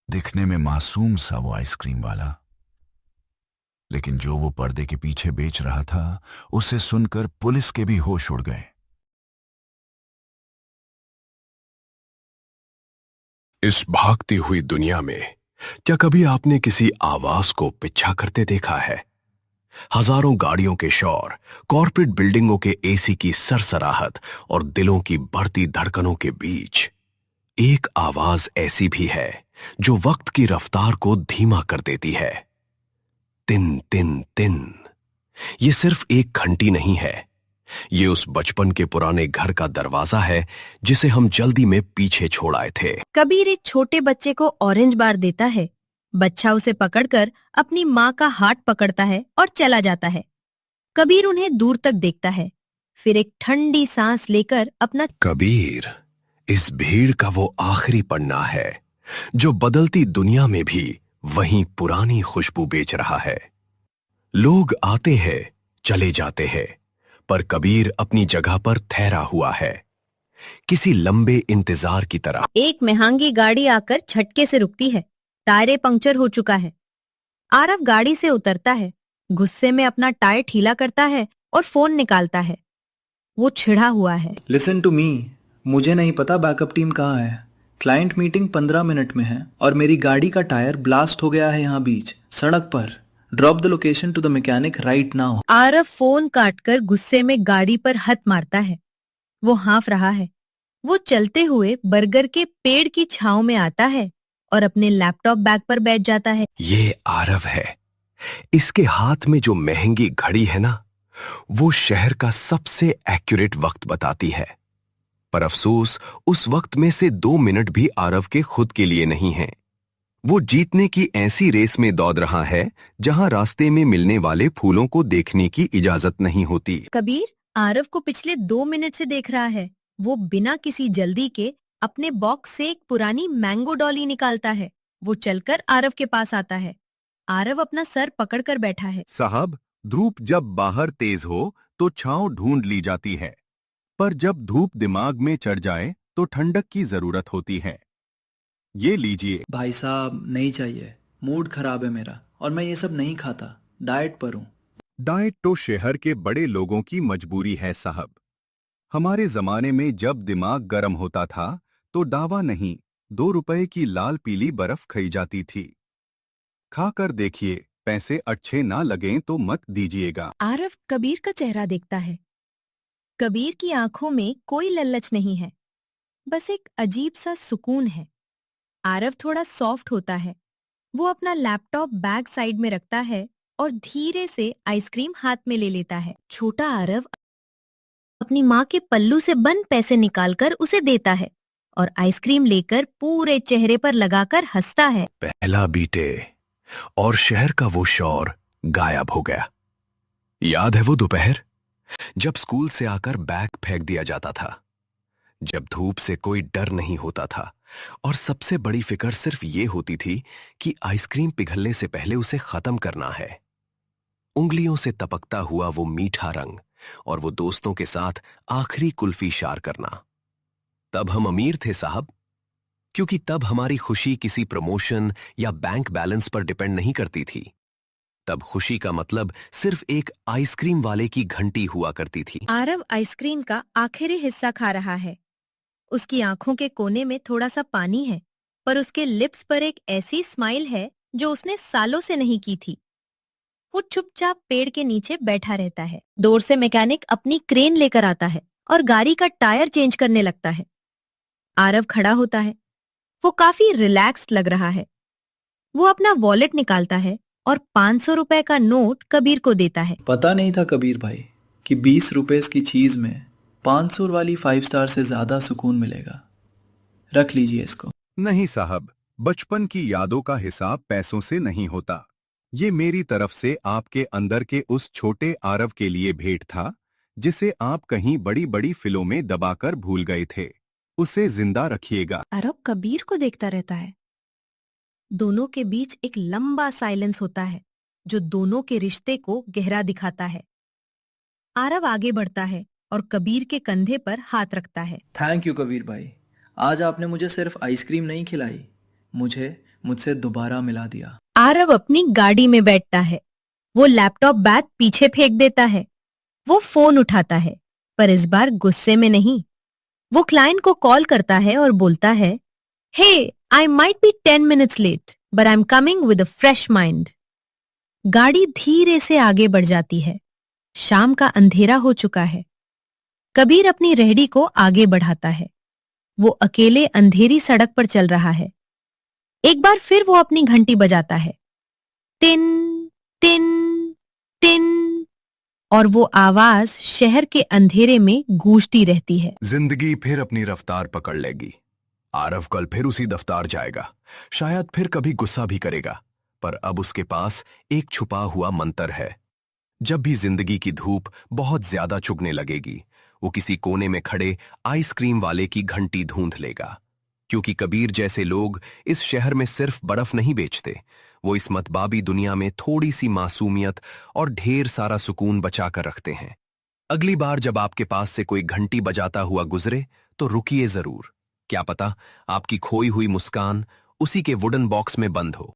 दिखने में मासूम सा वो आइसक्रीम वाला, लेकिन जो वो पर्दे के पीछे बेच रहा था, उसे सुनकर पुलिस के भी होश उड़ गए। इस भागती हुई दुनिया में क्या कभी आपने किसी आवाज को पीछा करते देखा है? हजारों गाड़ियों के शोर, कॉर्पोरेट बिल्डिंगों के एसी की सरसराहट और दिलों की बढ़ती धड़कनों के बीच एक आवाज ऐसी भी है जो वक्त की रफ्तार को धीमा कर देती है। तिन तिन तिन। ये सिर्फ एक घंटी नहीं है, ये उस बचपन के पुराने घर का दरवाजा है जिसे हम जल्दी में पीछे छोड़ आए थे। कबीर एक छोटे बच्चे को ऑरेंज बार देता है। बच्चा उसे पकड़कर अपनी माँ का हाथ पकड़ता है और चला जाता है। कबीर उन्हें दूर तक देखता है, फिर एक ठंडी सांस लेकर अपना कबीर इस भीड़ का वो आखिरी पन्ना है जो बदलती दुनिया में भी वही पुरानी खुशबू बेच रहा है। लोग आते हैं, चले जाते हैं, पर कबीर अपनी जगह पर ठहरा हुआ है, किसी लंबे इंतजार की तरह। एक महंगी गाड़ी आकर झटके से रुकती है। टायरे पंक्चर हो चुका है। आरव गाड़ी से उतरता है, गुस्से में अपना टायर ढीला करता है और फोन निकालता है। वो छिड़ा हुआ है। लिसन टू मी, मुझे नहीं पता बैकअप टीम कहाँ है। क्लाइंट मीटिंग 15 मिनट में है और मेरी गाड़ी का टायर ब्लास्ट हो गया है यहाँ बीच सड़क पर। Drop the location to the mechanic right now. Aarav phone काटकर गुस्से में गाड़ी पर हथ मारता है। वो हाँफ रहा है। वो चलते हुए बर्गर के पेड़ की छांव में आता है और अपने लैपटॉप बैग पर बैठ जाता है। ये आरव है। इसके हाथ में जो महंगी घड़ी है ना, वो शहर का सबसे एक्यूरेट वक्त बताती है। पर अफसोस, उस वक्त में से 2 मिनट भी आरव के खुद के लिए नहीं है। वो जीतने की ऐसी रेस में दौड़ रहा है जहां रास्ते में मिलने वाले फूलों को देखने की इजाजत नहीं होती। कबीर आरव को पिछले 2 मिनट से देख रहा है। वो बिना किसी जल्दी के अपने बॉक्स से एक पुरानी मैंगो डॉली निकालता है। वो चलकर आरव के पास आता है। आरव अपना सर पकड़कर बैठा है। साहब, धूप जब बाहर तेज हो तो छांव ढूंढ ली जाती है, पर जब धूप दिमाग में चढ़ जाए तो ठंडक की जरूरत होती है। ये लीजिए। भाई साहब नहीं चाहिए, मूड खराब है मेरा और मैं ये सब नहीं खाता, डाइट पर हूँ। डाइट तो शहर के बड़े लोगों की मजबूरी है साहब। हमारे जमाने में जब दिमाग गर्म होता था तो दावा नहीं, 2 रुपए की लाल पीली बर्फ खाई जाती थी। खाकर देखिए, पैसे अच्छे ना लगें तो मत दीजिएगा। आरव कबीर का चेहरा देखता है। कबीर की आंखों में कोई ललच नहीं है, बस एक अजीब सा सुकून है। आरव थोड़ा सॉफ्ट होता है। वो अपना लैपटॉप बैग साइड में रखता है और धीरे से आइसक्रीम हाथ में ले लेता है। छोटा आरव अपनी माँ के पल्लू से बंद पैसे निकालकर उसे देता है और आइसक्रीम लेकर पूरे चेहरे पर लगाकर हंसता है। पहला बीटे और शहर का वो शौर गायब हो गया। याद है वो दोपहर जब स्कूल से आकर बैग फेंक दिया जाता था, जब धूप से कोई डर नहीं होता था और सबसे बड़ी फिक्र सिर्फ ये होती थी कि आइसक्रीम पिघलने से पहले उसे खत्म करना है। उंगलियों से टपकता हुआ वो मीठा रंग और वो दोस्तों के साथ आखिरी कुल्फी शार करना। तब हम अमीर थे साहब, क्योंकि तब हमारी खुशी किसी प्रमोशन या बैंक बैलेंस पर डिपेंड नहीं करती थी। तब खुशी का मतलब सिर्फ एक आइसक्रीम वाले की घंटी हुआ करती थी। आरव आइसक्रीम का आखिरी हिस्सा खा रहा है। उसकी आंखों के कोने में थोड़ा सा पानी है, पर उसके लिप्स पर एक ऐसी स्माइल है जो उसने सालों से नहीं की थी। वो चुपचाप पेड़ के नीचे बैठा रहता है। दूर से मैकेनिक अपनी क्रेन लेकर आता है और गाड़ी का टायर चेंज करने लगता है। आरव खड़ा होता है। वो काफी रिलैक्स्ड लग रहा है। वो अपना वॉलेट निकालता है और 500 रुपए का नोट कबीर को देता है। पता नहीं था कबीर भाई कि 20 रुपए की चीज में 500 वाली 5 स्टार से ज्यादा सुकून मिलेगा। रख लीजिए इसको। नहीं साहब, बचपन की यादों का हिसाब पैसों से नहीं होता। ये मेरी तरफ से आपके अंदर के उस छोटे आरव के लिए भेंट था, जिसे आप कहीं बड़ी बड़ी फिल्मों में दबाकर भूल गए थे। उसे जिंदा रखिएगा। आरव कबीर को देखता रहता है। दोनों के बीच एक लंबा साइलेंस होता है जो दोनों के रिश्ते को गहरा दिखाता है। आरव आगे बढ़ता है और कबीर के कंधे पर हाथ रखता है। थैंक यू कबीर भाई, आज आपने मुझे सिर्फ आइसक्रीम नहीं खिलाई, मुझे मुझसे दोबारा मिला दिया। आरव अपनी गाड़ी में बैठता है। वो लैपटॉप बैग पीछे फेंक देता है। वो फोन उठाता है, पर इस बार गुस्से में नहीं। वो क्लाइंट को कॉल करता है और बोलता है, hey, I might be 10 minutes late, but I am coming with a fresh mind. गाड़ी धीरे से आगे बढ़ जाती है। शाम का अंधेरा हो चुका है। कबीर अपनी रेहड़ी को आगे बढ़ाता है। वो अकेले अंधेरी सड़क पर चल रहा है। एक बार फिर वो अपनी घंटी बजाता है। टिन टिन टिन, और वो आवाज शहर के अंधेरे में गूंजती रहती है। जिंदगी फिर अपनी रफ्तार पकड़ लेगी। आरव कल फिर उसी दफ्तार जाएगा। शायद फिर कभी गुस्सा भी करेगा, पर अब उसके पास एक छुपा हुआ मंत्र है। जब भी जिंदगी की धूप बहुत ज्यादा चुभने लगेगी, वो किसी कोने में खड़े आइसक्रीम वाले की घंटी ढूंढ लेगा। क्योंकि कबीर जैसे लोग इस शहर में सिर्फ बर्फ नहीं बेचते, वो इस मतबाबी दुनिया में थोड़ी सी मासूमियत और ढेर सारा सुकून बचा कर रखते हैं। अगली बार जब आपके पास से कोई घंटी बजाता हुआ गुजरे, तो रुकिए जरूर। क्या पता आपकी खोई हुई मुस्कान उसी के वुडन बॉक्स में बंद हो।